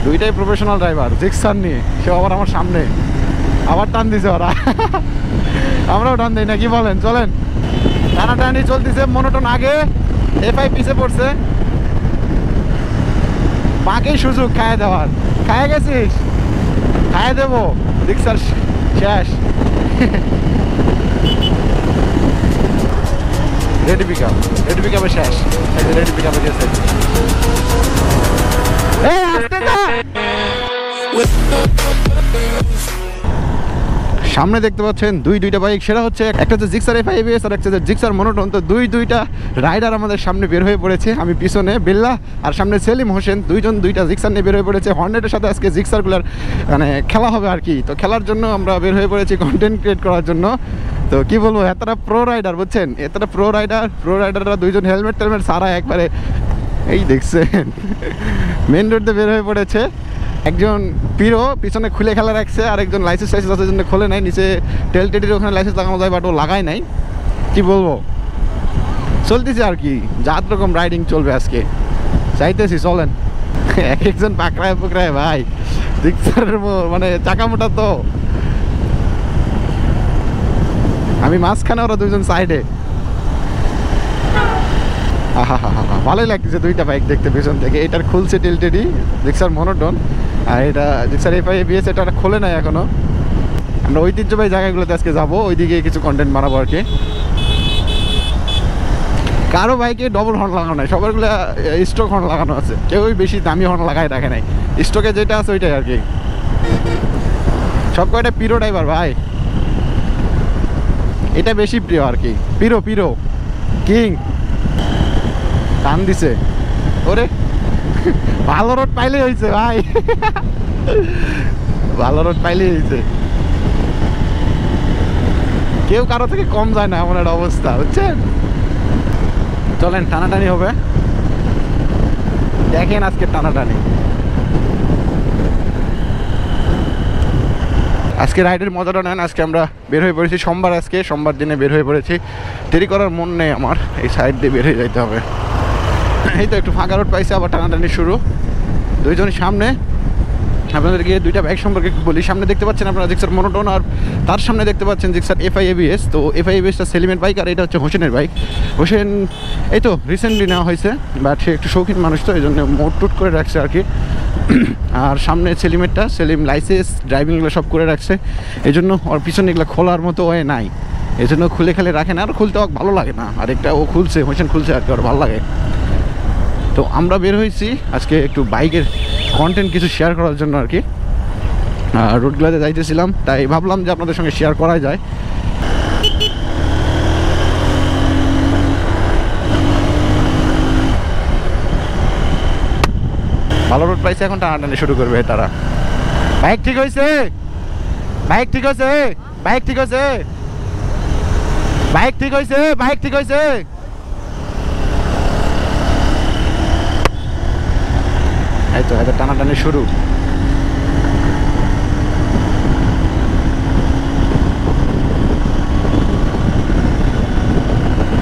দুইটাই professional driver, Gixxer নিয়ে, সে আবার আমার সামনে আবার টান দিছে ওরা। আমরাও টান দিই না, কি বলেন? চলেন, টানাটানি চলতেছে, মনোটন আগে, এফআই পিছে পড়ছে, বাকি সুযোগ খায় দেওয়ার। খায় গেছিস? খায় দেবো, জিক্সার শেষ। রেডি পিক আপ, রেডি পিক আপে শেষ, রেডি পিক আপে গেছে। সামনে দেখতে পাচ্ছেন দুইটা বাইক, সেটা হচ্ছে একটা হচ্ছে জিক্সার এফআই এবিএস আর একটা হচ্ছে জিক্সার মনোটন। তো দুইটা রাইডার আমাদের সামনে বের হয়ে পড়েছে, আমি পিছনে বিল্লাহ আর সামনে সেলিম হোসেন, দুইটা জিক্সার নিয়ে বের হয়ে পড়েছে। হর্নেটের সাথে আজকে জিক্সারগুলার মানে খেলা হবে আর কি। তো খেলার জন্য আমরা বের হয়ে পড়েছি, কন্টেন্ট ক্রিয়েট করার জন্য। তো কি বলবো, এতটা প্রো রাইডার, বুঝছেন, এতটা প্রো রাইডাররা দুইজন হেলমেট টেলমেট সারা একবারে এই দেখছেন মেন রোড দিয়ে বের হয়ে পড়েছে। একজন পিরো পিছনে খুলে খেলা রাখছে, আর একজন লাইসেন্স আছে জন্য খোলে নাই, নিচে টেল টেডির ওখানে লাইসেন্স লাগানো যায়, বাট ও লাগায় নাই। কি বলবো, চলতেছে আর কি, জাত রকম রাইডিং চলবে আজকে, চাইতেছি চলেন। এক একজন পাকড়ায় পুকড়ায় ভাই, জিক্সারের মানে চাকা মোটা তো, আমি মাঝখানে, ওরা দুজন সাইডে। ভালোই লাগতেছে দুইটা বাইক দেখতে পেছন থেকে। এটার খুলছে টেলটেডি জিক্সার মনোটন, আর এটা জিক্সার এফআই এবিএস, এটা খোলে নাই এখনো। আমরা ঐতিহ্যবাহী জায়গাগুলোতে আজকে যাবো, ওইদিকে কিছু কন্টেন্ট বানাবো আর কি। কারো বাইকে ডবল হর্ন লাগানো নাই, সবারগুলো স্টক হর্ন লাগানো আছে, কেউই বেশি দামি হর্ন লাগাই রাখে নাই, স্টকে যেটা আছে ওইটাই আর কি। সব কয়টা পিরো ড্রাইভার ভাই, এটা বেশি প্রিয় আর কি। পিরো কিং টান দিছে, ওরে ভালো রোড পাইলেই হয়েছে ভাই, ভালো রোড পাইলেই হয়েছে, কেউ কারো থেকে কম যায় না, এমন একটা অবস্থা, বুঝছেন। চলেন, টানাটানি হবে, দেখেন আজকে টানাটানি। আজকে রাইডের মজাটা নেন। আজকে আমরা বের হয়ে পড়েছি সোমবার, আজকে সোমবার দিনে বের হয়ে পড়েছি, দেরি করার মন নেই আমার, এই সাইড দিয়ে বের হয়ে যাইতে হবে। এই তো একটু ফাঁকা রোড পাইছে, আবার টানাটানি শুরু। দুইজনের সামনে আপনাদেরকে দুইটা বাইক সম্পর্কে একটু বলি। সামনে দেখতে পাচ্ছেন আপনারা জিক্সার মনোটন, আর তার সামনে দেখতে পাচ্ছেন জিক্সার এফআই এবিএস। তো এফআই এবিএসটা সেলিমের বাইক, আর এটা হচ্ছে হোসেনের বাইক। হোসেন এই তো রিসেন্টলি নেওয়া হয়েছে, বাট সে একটু শৌখিন মানুষ, তো এই জন্য মোট টুট করে রাখছে আর কি। আর সামনে সেলিমেরটা, সেলিম লাইসেন্স ড্রাইভিংগুলো সব করে রাখছে, এই জন্য ওর পিছনে এগুলো খোলার মতো ওয়ে নাই, এই জন্য খুলে খেলে রাখে না, আর খুলতে ভালো লাগে না। আর একটা ও খুলছে, হোসেন খুলছে আর কি, ওর ভালো লাগে। তো আমরা বের হয়েছি আজকে একটু বাইকের কন্টেন্ট কিছু শেয়ার করার জন্য আর কি। রোডগুলোতে যাইতেছিলাম, তাই ভাবলাম যে আপনাদের সঙ্গে শেয়ার করা যায়। ভালো রোড পাইছে, এখন টানাটানি শুরু করবে তারা। বাইক ঠিক হয়েছে, বাইক ঠিক হয়েছে, বাইক ঠিক হয়েছে, বাইক ঠিক হয়েছে, বাইক ঠিক হয়েছে। এই তো এদের টানাটানি শুরু।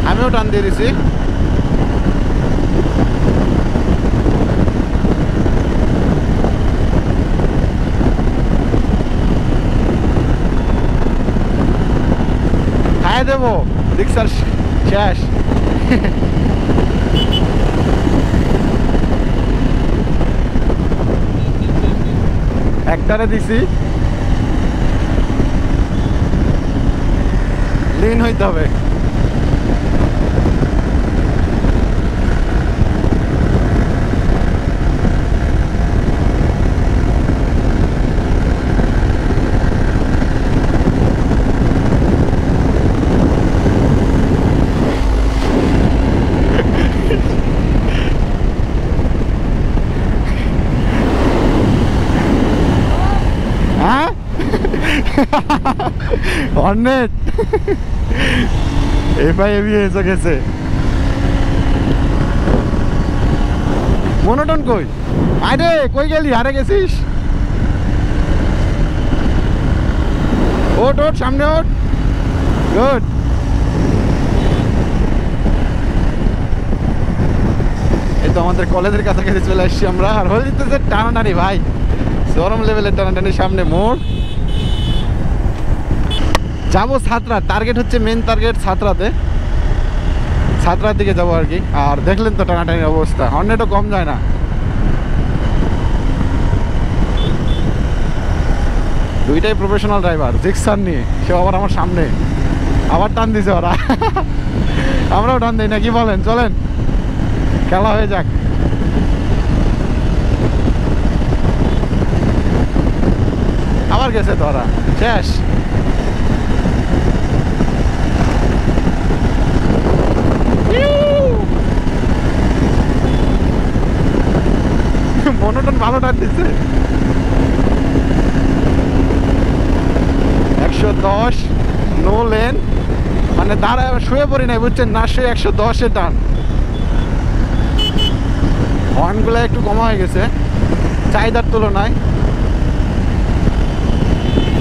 আমিও টান দিয়ে দিছি। খাইয়ে দেবো, রিক্সার শেষ। একটারে দিছি, লিন হইতে হবে। হ্যাঁ, হর্নেট এফআই এবিএস গেছে। মনোটন কই? আরে কই গেলি, হারে গেছিস? ওট সামনে ওট, গুড। এই তো তো আমাদের কলেজের কাছাকাছি চলে আসছি আমরা। আর হয়ে যেতেছে টানাটানি ভাই, চরম লেভেলের টানাটানি। সামনে মোড়, যাবো ছাত্রা। টার্গেট হচ্ছে, মেন টার্গেট ছাত্রাতে, ছাত্রার দিকে যাবো আর কি। আর দেখলেন তো টানাটানির অবস্থা, হর্নেটও কম যায় না। দুইটাই প্রফেশনাল ড্রাইভার, জিক্সার নিয়ে, সে আবার আমার সামনে আবার টান দিছে ওরা। আমরাও টান দিই না, কি বলেন? চলেন খেলা হয়ে যাক। আবার গেছে তো ওরা, শেষ। মনোটন ভালো টান দিচ্ছে। 110 নো লেন, মানে দাঁড়ায় শুয়ে পড়ি নাই বুঝছেন, না শুয়ে 110-এ টান। হর্নগুলো একটু কমা হয়ে গেছে চাহিদার তুলনায়।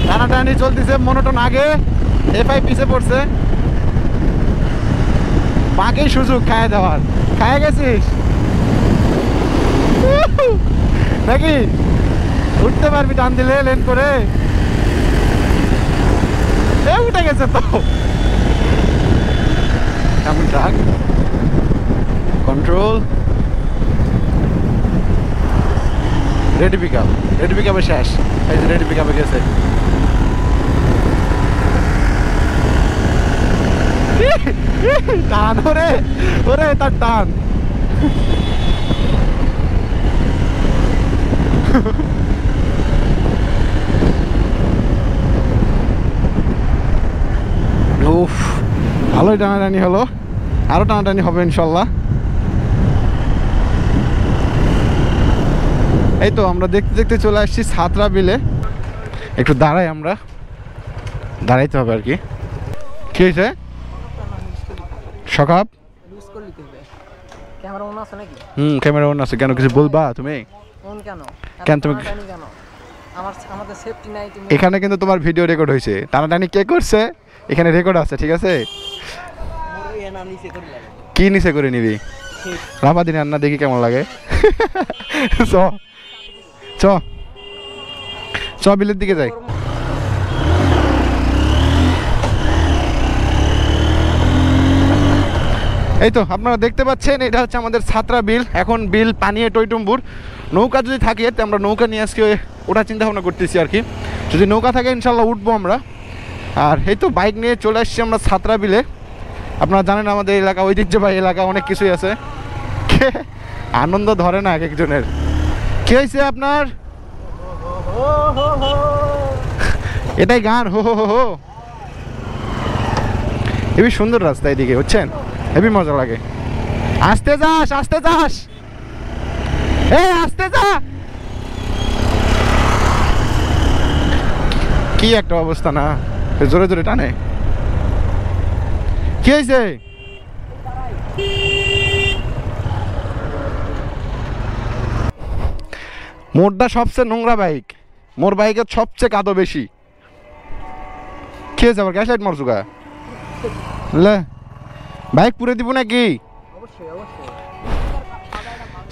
টানাটানি চলতেছে, মনোটন আগে, এফআই পিছে পড়ছে। বাকি সুযোগ খায় দেওয়ার, খায় গেছিস নাকি? উঠতে পারবি টান দিলে লেন করে? উঠে গেছে তো। কেমন truck control, ready pick up, ready পিক আপে শেষ। এই যে রেডি পিক আপে গেছে। টান ওরে, ওরে তার টান। উফ, ভালোই টানাটানি হলো, আরো টানাটানি হবে ইনশাল্লাহ। এই তো আমরা দেখতে দেখতে চলে আসছি ছাত্রা বিলে। একটু দাঁড়াই, আমরা দাঁড়াইতে হবে আর কি। কি হয়েছে? সকাপ ক্যামেরা অন আছে কেন? কিছু বলবা তুমি? কেন তুমি? এখানে কিন্তু তোমার ভিডিও রেকর্ড হয়েছে, টানাটানি কে করছে এখানে রেকর্ড আছে, ঠিক আছে? কি নিচে করে নিবি? রাফা দিন রান্না দেখি কেমন লাগে। চ চ চ বিলের দিকে যাই। এই তো আপনারা দেখতে পাচ্ছেন, এটা হচ্ছে আমাদের ছাত্রা বিল। এখন বিল পানিয়ে টইটুম্বুর। নৌকা যদি থাকে তো আমরা নৌকা নিয়ে আজকে ওটা চিন্তা ভাবনা করতেছি আর কি। যদি নৌকা থাকে ইনশাল্লাহ উঠবো আমরা। আর এই তো বাইক নিয়ে চলে আসছি আমরা ছাত্রা বিলে। আপনারা জানেন আমাদের এলাকা ঐতিহ্যবাহী এলাকা, অনেক কিছুই আছে। আনন্দ ধরে না এক একজনের। কি হয়েছে আপনার? এটাই গান, হো হো হো। হেবি সুন্দর রাস্তা এদিকে, বুঝছেন? হেবি মজা লাগে। আস্তে যাস, আস্তে যাস, আস্তে যা। কি একটা অবস্থা না, জোরে জোরে টানে। কি হয়েছে? মোরটা সবচেয়ে নোংরা বাইক, মোর বাইকের সবচেয়ে কাদো বেশি। কি হয়েছে? আবার গ্যাস লাইট মরছুকা বাইক পুরে দিব নাকি?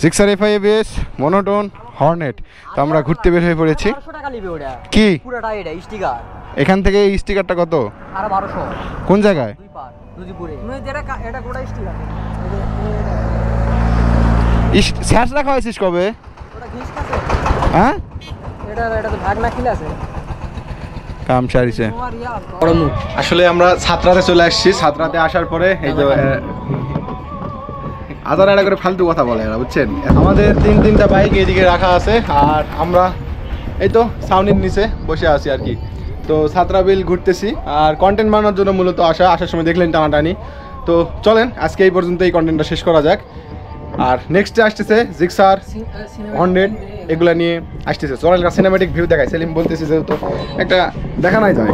Gixxer FI ABS, monotone, Hornet. তো আমরা ঘুরতে বের হয়ে পড়েছি। কি এখান থেকে এই স্টিকারটা কত? কোন জায়গায়? শেষ রাখা হয়েছিস কবে? হ্যাঁ কাম সারিছে। আসলে আমরা ছাত্রাতে চলে আসছি। ছাত্রাতে আসার পরে এই যে আদার একটা করে ফালতু কথা বলে এরা, বুঝছেন? আমাদের তিনটা বাইক এইদিকে রাখা আছে, আর আমরা এই তো সাউন্ডের নিচে বসে আছি আর কি। তো ছাত্রা বিল ঘুরতেছি আর কন্টেন্ট বানানোর জন্য মূলত আসার সময় দেখলেন টানাটানি। তো চলেন আজকে এই পর্যন্ত এই কন্টেন্টটা শেষ করা যাক। আর নেক্সটে আসতেছে জিক্সার, হর্নেট, এগুলা নিয়ে আসতেছে। চলেন সিনেমেটিক ভিউ দেখায়। সেলিম বলতেছে যেহেতু একটা দেখা নাই যায়।